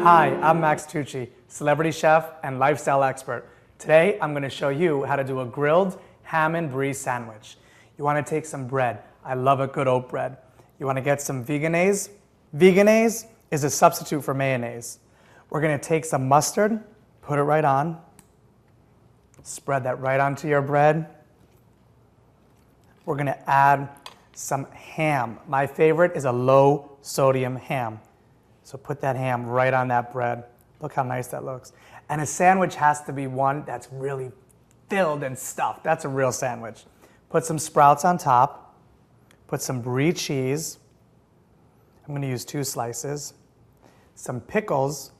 Hi, I'm Max Tucci, celebrity chef and lifestyle expert. Today, I'm going to show you how to do a grilled ham brie sandwich. You want to take some bread. I love a good oat bread. You want to get some veganese. Veganese is a substitute for mayonnaise. We're going to take some mustard, put it right on, spread that right onto your bread. We're going to add some ham. My favorite is a low sodium ham. So put that ham right on that bread. Look how nice that looks. And a sandwich has to be one that's really filled and stuffed. That's a real sandwich. Put some sprouts on top. Put some brie cheese. I'm going to use 2 slices. Some pickles.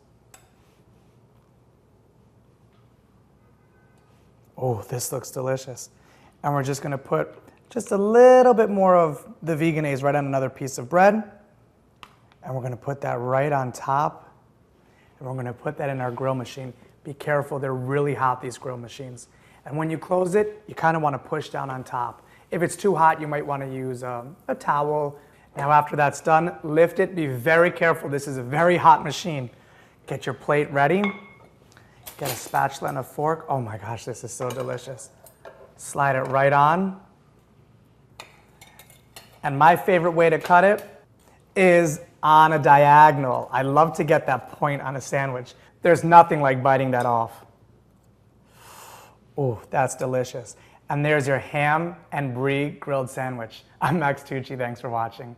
Oh, this looks delicious. And we're just going to put just a little bit more of the veganese right on another piece of bread. And we're going to put that right on top. And we're going to put that in our grill machine. Be careful, they're really hot, these grill machines. And when you close it, you kind of want to push down on top. If it's too hot, you might want to use a towel. Now after that's done, lift it. Be very careful. This is a very hot machine. Get your plate ready. Get a spatula and a fork. Oh my gosh, this is so delicious. Slide it right on. And my favorite way to cut it is on a diagonal. I love to get that point on a sandwich. There's nothing like biting that off. Oh, that's delicious. And there's your ham and brie grilled sandwich. I'm Max Tucci. Thanks for watching.